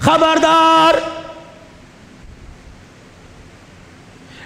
خبردار،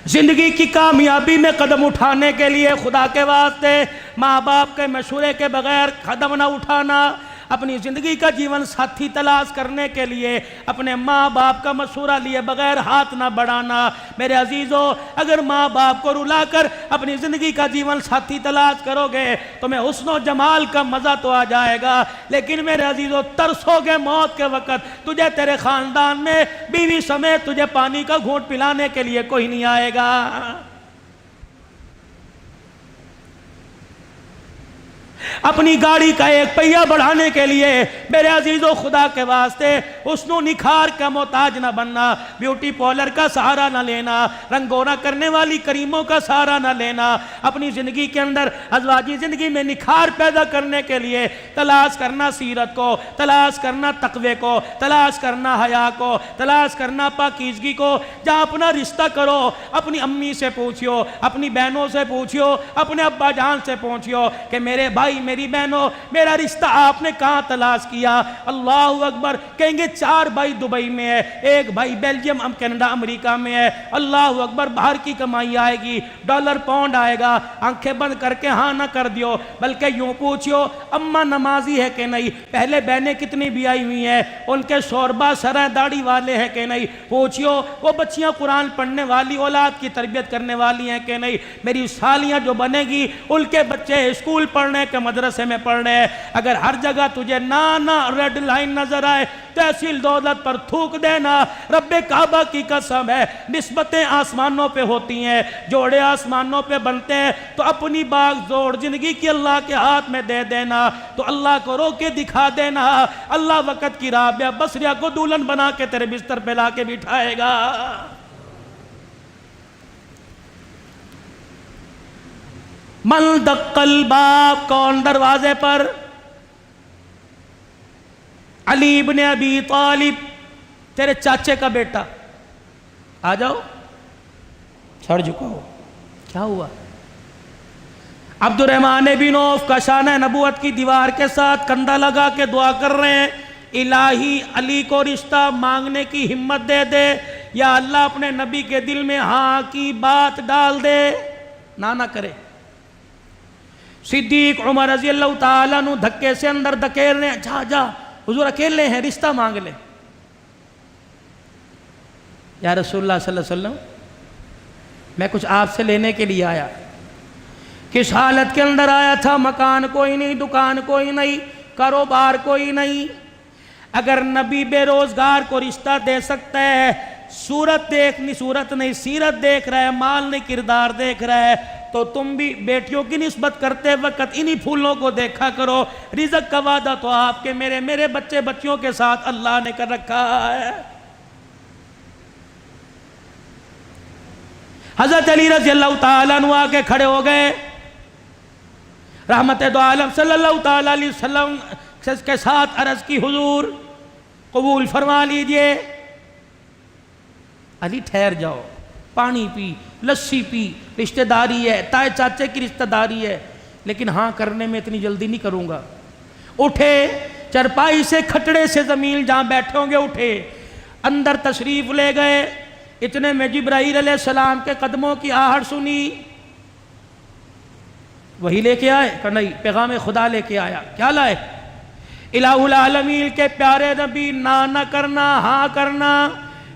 زندگی کی کامیابی میں قدم اٹھانے کے لیے خدا کے واسطے ماں باپ کے مشورے کے بغیر قدم نہ اٹھانا، اپنی زندگی کا جیون ساتھی تلاش کرنے کے لیے اپنے ماں باپ کا مشورہ لیے بغیر ہاتھ نہ بڑھانا۔ میرے عزیزو، اگر ماں باپ کو رلا کر اپنی زندگی کا جیون ساتھی تلاش کرو گے تمہیں حسن و جمال کا مزہ تو آ جائے گا، لیکن میرے عزیزو ترسو گے موت کے وقت، تجھے تیرے خاندان میں بیوی سمیت تجھے پانی کا گھونٹ پلانے کے لیے کوئی نہیں آئے گا۔ اپنی گاڑی کا ایک پہیہ بڑھانے کے لیے میرے عزیزو خدا کے واسطے حسن و نکھار کا محتاج نہ بننا، بیوٹی پارلر کا سہارا نہ لینا، رنگونا کرنے والی کریموں کا سہارا نہ لینا۔ اپنی زندگی کے اندر ازواجی زندگی میں نکھار پیدا کرنے کے لیے تلاش کرنا سیرت کو، تلاش کرنا تقوی کو، تلاش کرنا حیا کو، تلاش کرنا پاکیزگی کو۔ جہاں اپنا رشتہ کرو اپنی امی سے پوچھو، اپنی بہنوں سے پوچھو، اپنے ابا جان سے پوچھو کہ میرے بھائی میری بہنوں میرا رشتہ آپ نے کہاں تلاش کیا؟ اللہ اکبر، کہیں گے 4 بھائی دبئی میں ہے، 1 بھائی بیلجیم، کینیڈا، امریکہ میں ہے۔ اللہ اکبر، باہر کی کمائی آئے گی، ڈالر پاؤنڈ آئے گا، آنکھیں بند کر کے ہاں نہ کر دیو، بلکہ یوں پوچھو اماں نمازی ہے کہ نہیں، پہلے بہنیں کتنی بھی آئی ہوئی ہیں، ان کے شوربا سرائے داڑھی والے ہیں کہ نہیں، پوچھو وہ بچیاں قرآن پڑھنے والی اولاد کی تربیت کرنے والی ہیں کہ نہیں، میری سالیاں جو بنے گی ان کے بچے اسکول پڑھنے کے مدرسے میں پڑھ رہے ہیں۔ اگر ہر جگہ تجھے نانا ریڈ لائن نظر آئے تحصیل دولت پر تھوک دینا، رب کعبہ کی قسم ہے نسبتیں آسمانوں پہ ہوتی ہیں، جوڑے آسمانوں پہ بنتے ہیں، تو اپنی باغ زوڑ زندگی کی اللہ کے ہاتھ میں دے دینا، تو اللہ کو رو کے دکھا دینا، اللہ وقت کی رابعہ بصریہ کو دلہن بنا کے تیرے بستر پہ لا کے بٹھائے گا۔ من دق الباب، کون دروازے پر؟ علی ابن ابی طالب، تیرے چاچے کا بیٹا، آ جاؤ، سر جھکاؤ، کیا ہوا؟ عبد الرحمن بن عوف کاشانہ نبوت کی دیوار کے ساتھ کندھا لگا کے دعا کر رہے ہیں، الہی علی کو رشتہ مانگنے کی ہمت دے دے، یا اللہ اپنے نبی کے دل میں ہاں کی بات ڈال دے، نہ کرے۔ صدیق عمر رضی اللہ تعالیٰ عنہ دھکے سے اندر دھکیل رہے ہیں، جا حضور اکیلے ہیں، رشتہ مانگ لے۔ یا رسول اللہ صلی اللہ علیہ وسلم، میں کچھ آپ سے لینے کے لیے آیا۔ کس حالت کے اندر آیا تھا؟ مکان کوئی نہیں، دکان کوئی نہیں، کاروبار کوئی نہیں۔ اگر نبی بے روزگار کو رشتہ دے سکتا ہے، صورت نہیں سیرت دیکھ رہا ہے، مال نہیں کردار دیکھ رہا ہے، تو تم بھی بیٹیوں کی نسبت کرتے وقت انہی پھولوں کو دیکھا کرو۔ رزق کا وعدہ تو آپ کے میرے بچے بچیوں کے ساتھ اللہ نے کر رکھا ہے۔ حضرت علی رضی اللہ تعالیٰ عنہ آ کے کھڑے ہو گئے، رحمت دو عالم صلی اللہ تعالیٰ علیہ وسلم کے ساتھ عرض کی، حضور قبول فرما لیجئے۔ علی ٹھہر جاؤ، پانی پی، لسی پی، رشتہ داری ہے، تائے چاچے کی رشتہ داری ہے، لیکن ہاں کرنے میں اتنی جلدی نہیں کروں گا۔ اٹھے، چرپائی سے کھٹڑے سے زمین جہاں بیٹھے ہوں گے اٹھے، اندر تشریف لے گئے۔ اتنے میں جبرائیل علیہ السلام کے قدموں کی آہٹ سنی، وہی لے کے آئے کہ نہیں، پیغام خدا لے کے آیا۔ کیا لائے؟ الہ العالمین کے پیارے نبی، نہ کرنا ہاں کرنا،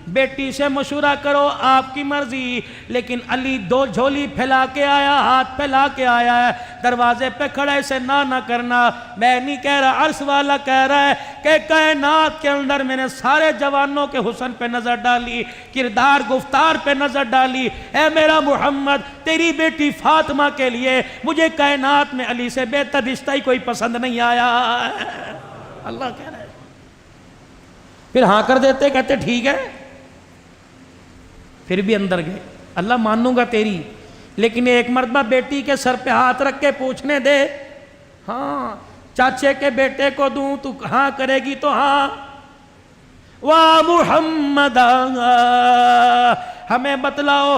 بیٹی سے مشورہ کرو، آپ کی مرضی۔ لیکن علی 2 جھولی پھیلا کے آیا، ہاتھ پھیلا کے آیا ہے، دروازے پہ کھڑے سے نہ کرنا۔ میں نہیں کہہ رہا، عرش والا کہہ رہا ہے کہ کائنات کے اندر میں نے سارے جوانوں کے حسن پہ نظر ڈالی، کردار گفتار پہ نظر ڈالی، اے میرا محمد تیری بیٹی فاطمہ کے لیے مجھے کائنات میں علی سے بہتر رشتہ ہی کوئی پسند نہیں آیا۔ اللہ کہہ رہا ہے، پھر ہاں کر دیتے، کہتے ٹھیک ہے، پھر بھی اندر گئے، اللہ مانوں گا تیری، لیکن ایک مرتبہ بیٹی کے سر پہ ہاتھ رکھ کے پوچھنے دے، ہاں چاچے کے بیٹے کو دوں تو ہاں کرے گی تو ہاں۔ وا محمد، ہمیں بتلاؤ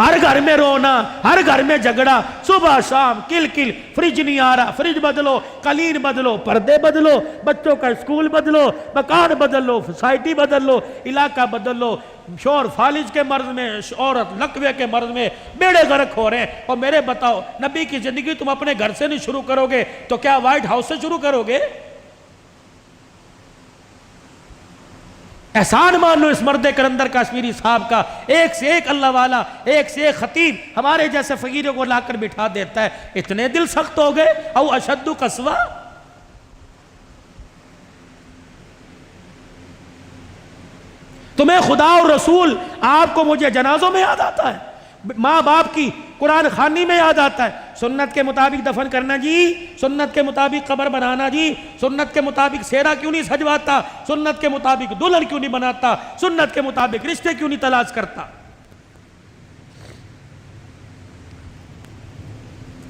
ہر گھر میں رونا، ہر گھر میں جھگڑا، صبح شام کل کل، فریج نہیں آ رہا، فریج بدلو، قالین بدلو، پردے بدلو، بچوں کا اسکول بدلو، مکان بدل لو، سوسائٹی بدل لو، علاقہ بدل لو، شور فالج کے مرض میں، عورت لقوے کے مرض میں بیڑے غرق ہو رہے ہیں۔ اور میرے بتاؤ، نبی کی زندگی تم اپنے گھر سے نہیں شروع کرو گے تو کیا وائٹ ہاؤس سے شروع کرو گے؟ احسان مان لو اس مرد کرندر کشمیری صاحب کا، ایک سے ایک اللہ والا، ایک سے ایک خطیب ہمارے جیسے فقیروں کو لا کر بٹھا دیتا ہے۔ اتنے دل سخت ہو گئے، او اشد قسوہ۔ تمہیں خدا اور رسول، آپ کو مجھے جنازوں میں یاد آتا ہے، ماں باپ کی قرآن خوانی میں یاد آتا ہے، سنت کے مطابق دفن کرنا جی، سنت کے مطابق قبر بنانا جی، سنت کے مطابق سیرا کیوں نہیں سجواتا، سنت کے مطابق دلہن کیوں نہیں بناتا، سنت کے مطابق رشتے کیوں نہیں تلاش کرتا۔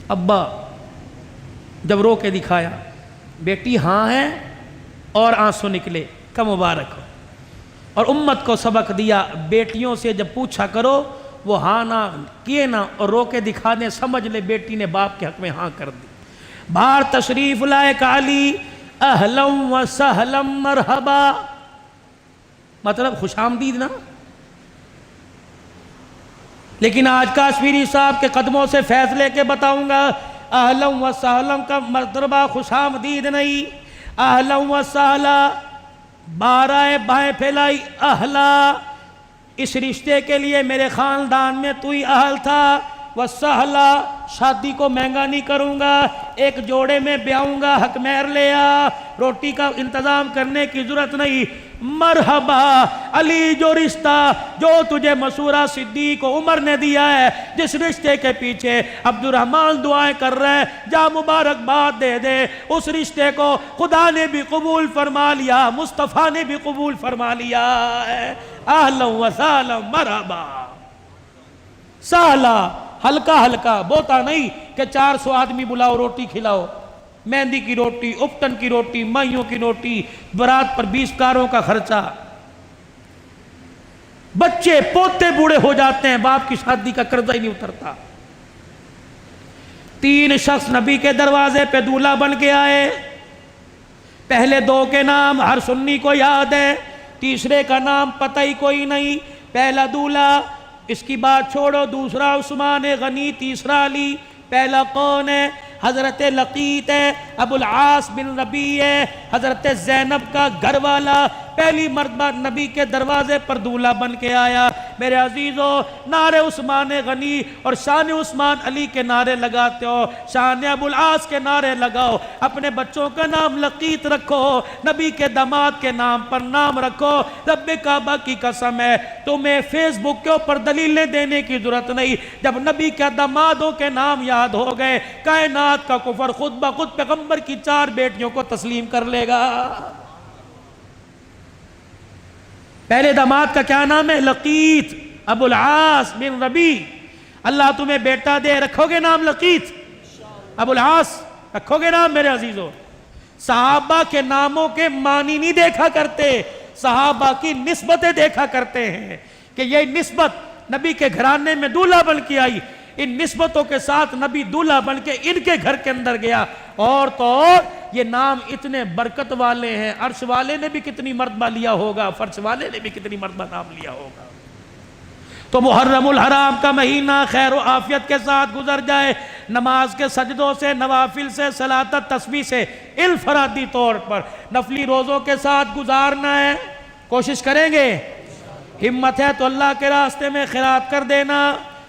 ابا جب رو کے دکھایا، بیٹی ہاں ہے، اور آنسو نکلے، کا مبارک ہو۔ اور امت کو سبق دیا، بیٹیوں سے جب پوچھا کرو وہ ہاں نہ کیے نہ اور رو کے دکھا دیں، سمجھ لے بیٹی نے باپ کے حق میں ہاں کر دی۔ باہر تشریف لائے علی، اہلا و سہلا مرحبا، مطلب خوش آمدید نا۔ لیکن آج کشمیری صاحب کے قدموں سے فیصلے کے بتاؤں گا، اہلا و سہلا کا مرتبہ خوش آمدید نہیں، اہلا و سہلا بارہ بائیں پھیلائی، اہلا اس رشتے کے لیے میرے خاندان میں تو ہی اہل تھا، وسہلا شادی کو مہنگا نہیں کروں گا، ایک جوڑے میں بیاؤں گا، حق مہر لے آ، روٹی کا انتظام کرنے کی ضرورت نہیں، مرحبا علی جو رشتہ جو تجھے مسورہ صدیق و عمر نے دیا ہے، جس رشتے کے پیچھے عبد الرحمن دعائیں کر رہے ہیں، جا مبارکباد دے دے، اس رشتے کو خدا نے بھی قبول فرما لیا، مصطفیٰ نے بھی قبول فرما لیا ہے۔ اہلا و سہلا مرحبا، سہلا ہلکا ہلکا، بوتا نہیں کہ 400 آدمی بلاؤ روٹی کھلاؤ، مہندی کی روٹی، اپٹن کی روٹی، مائیوں کی روٹی، برات پر 20 کاروں کا خرچہ، بچے پوتے بوڑھے ہو جاتے ہیں، باپ کی شادی کا قرضہ ہی نہیں اترتا۔ 3 شخص نبی کے دروازے پہ دولہا بن کے آئے، پہلے 2 کے نام ہر سنی کو یاد ہے، تیسرے کا نام پتہ ہی کوئی نہیں۔ پہلا دولہا، اس کی بات چھوڑو، دوسرا عثمان غنی، تیسرا علی۔ پہلا کون ہے؟ حضرت لقیط ہے، ابو العاص بن ربیع ہے، حضرت زینب کا گھر والا، پہلی مرتبہ نبی کے دروازے پر دولہا بن کے آیا۔ میرے عزیزو، نعرے عثمان غنی اور شان عثمان علی کے نعرے لگاتے ہو، شان ابو العاص کے نعرے لگاؤ، اپنے بچوں کا نام لقیط رکھو، نبی کے داماد کے نام پر نام رکھو۔ رب کعبہ کی قسم ہے، تمہیں فیس بک کے اوپر دلیلیں دینے کی ضرورت نہیں، جب نبی کے دامادوں کے نام یاد ہو گئے، کائنات کا کفر خود بخود پیغمبر کی 4 بیٹیوں کو تسلیم کر لے گا۔ پہلے داماد کا کیا نام ہے؟ لقیط، ابو العاص بن ربیع۔ اللہ تمہیں بیٹا دے، رکھو گے نام لقیط، ابو العاص رکھو گے نام میرے عزیزو۔ صحابہ کے ناموں کے معنی نہیں دیکھا کرتے، صحابہ کی نسبتیں دیکھا کرتے ہیں کہ یہ نسبت نبی کے گھرانے میں دولہا بن کے آئی، ان نسبتوں کے ساتھ نبی دولہا بن کے ان کے گھر کے اندر گیا۔ اور تو اور یہ نام اتنے برکت والے ہیں، عرش والے نے بھی کتنی مرتبہ لیا ہوگا، فرش والے نے بھی کتنی مرتبہ نام لیا ہوگا۔ تو محرم الحرام کا مہینہ خیر و عافیت کے ساتھ گزر جائے، نماز کے سجدوں سے، نوافل سے، صلاۃ تسبیح سے، انفرادی طور پر نفلی روزوں کے ساتھ گزارنا ہے۔ کوشش کریں گے، ہمت ہے تو اللہ کے راستے میں خیرات کر دینا،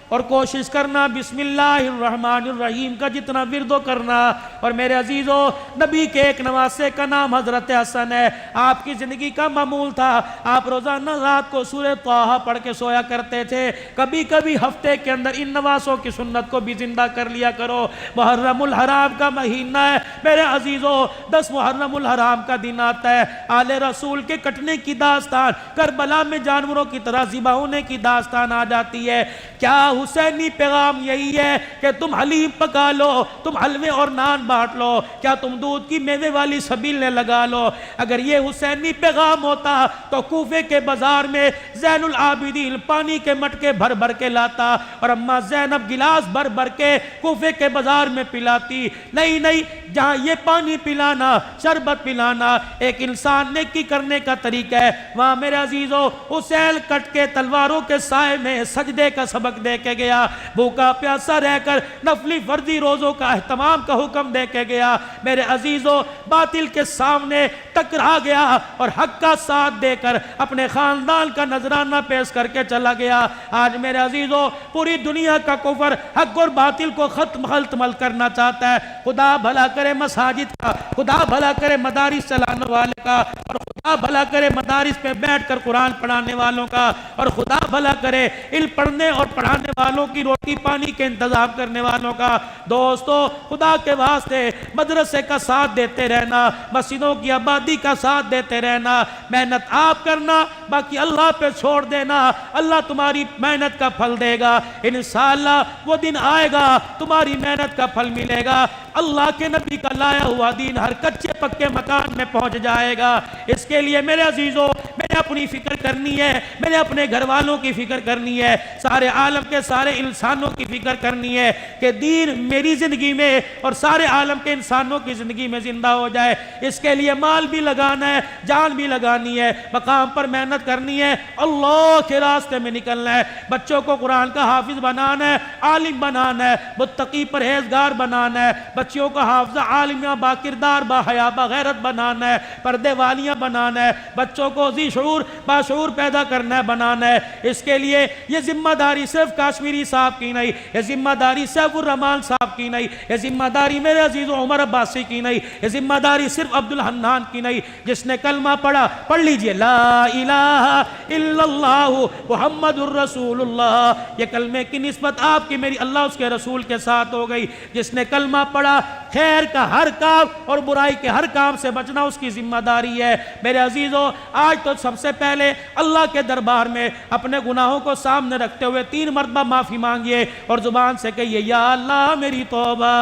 اور کوشش کرنا بسم اللہ الرحمن الرحیم کا جتنا وردو کرنا۔ اور میرے عزیزو، نبی کے ایک نواسے کا نام حضرت حسن ہے، آپ کی زندگی کا معمول تھا، آپ روزانہ رات کو سورہ طٰہٰ پڑھ کے سویا کرتے تھے، کبھی کبھی ہفتے کے اندر ان نواسوں کی سنت کو بھی زندہ کر لیا کرو۔ محرم الحرام کا مہینہ ہے میرے عزیزو، 10 محرم الحرام کا دن آتا ہے، آل رسول کے کٹنے کی داستان، کربلا میں جانوروں کی طرح ذبح ہونے کی داستان آ جاتی ہے۔ کیا حسینی پیغام یہی ہے کہ تم حلیم پکا لو، تم حلوے اور نان بانٹ لو، کیا تم دودھ کی میوے والی سبیلیں لگا لو۔ اگر یہ حسینی پیغام ہوتا تو کوفے کے بازار میں زین العابدین پانی کے مٹکے بھر بھر کے لاتا اور اماں زینب گلاس بھر بھر کے کوفے کے بازار میں پلاتی۔ نہیں نہیں، جہاں یہ پانی پلانا، شربت پلانا ایک انسان نیکی کرنے کا طریقہ ہے، وہاں میرے عزیزو حسین کٹ کے تلواروں کے سائے میں سجدے کا سبق دے کے گیا، بھوکا پیاسا رہ کر نفلی فردی روزوں کا اہتمام کا حکم دے کے گیا، میرے عزیزو باطل کے سامنے ٹکرا گیا اور حق کا ساتھ دے کر اپنے خاندان کا نذرانہ پیش کر کے چلا گیا۔ آج میرے عزیزو پوری دنیا کا کفر حق اور باطل کو ختم خلط-مل کرنا چاہتا ہے۔ خدا بھلا کرے مساجد کا، خدا بھلا کرے مدارس چلانے والے کا، اور خدا بھلا کرے مدارس پہ بیٹھ کر قرآن پڑھانے والوں کا، اور خدا بھلا کرے علم پڑھنے اور پڑھانے والوں کی روٹی پانی کے انتظام کرنے والوں کا۔ دوستو خدا کے واسطے مدرسے کا ساتھ دیتے رہنا، مسجدوں کی آبادی کا ساتھ دیتے رہنا، محنت آپ کرنا، باقی اللہ پہ چھوڑ دینا، اللہ تمہاری محنت کا پھل دے گا انشاءاللہ۔ وہ دن آئے گا تمہاری محنت کا پھل ملے گا، اللہ کے نبی کا لایا ہوا دین ہر کچے پکے مکان میں پہنچ جائے گا۔ اس کے لیے میرے عزیزوں میں نے اپنی فکر کرنی ہے، میں نے اپنے گھر والوں کی فکر کرنی ہے، سارے عالم کے سارے انسانوں کی فکر کرنی ہے کہ دین میری زندگی میں اور سارے عالم کے انسانوں کی زندگی میں زندہ ہو جائے۔ اس کے لیے مال بھی لگانا ہے، جان بھی لگانی ہے، مقام پر محنت کرنی ہے، اللہ کے راستے میں نکلنا ہے، بچوں کو قرآن کا حافظ بنانا ہے، عالم بنانا ہے، متقی پرہیزگار بنانا ہے، بچیوں کو حافظہ عالمیہ باکردار باحیا بغیرت بنانا ہے، پردے والیاں بنانا ہے، بچوں کو ذی شعور باشعور پیدا کرنا ہے، بنانا ہے۔ اس کے لیے یہ ذمہ داری صرف کاشمیری صاحب کی نہیں، یہ ذمہ داری سیف الرحمان صاحب کی نہیں، یہ ذمہ داری میرے عزیز عمر عباسی کی نہیں، یہ ذمہ داری صرف عبدالحنان کی نہیں۔ جس نے کلمہ پڑھا پڑھ لیجئے لا الہ الا اللہ محمد الرسول اللہ، یہ کلمے کی نسبت آپ کی میری اللہ اس کے رسول کے ساتھ ہو گئی۔ جس نے کلمہ پڑھا خیر کا ہر کام اور برائی کے ہر کام سے بچنا اس کی ذمہ داری ہے۔ میرے عزیزو آج تو سب سے پہلے اللہ کے دربار میں اپنے گناہوں کو سامنے رکھتے ہوئے 3 مرتبہ معافی مانگیے اور زبان سے کہیے یا اللہ میری توبہ،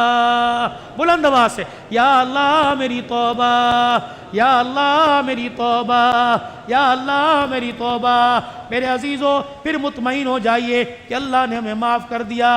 بلند آواز سے یا اللہ میری توبہ، یا اللہ میری توبہ، یا اللہ میری توبہ۔ میرے عزیزو پھر مطمئن ہو جائیے کہ اللہ نے ہمیں معاف کر دیا۔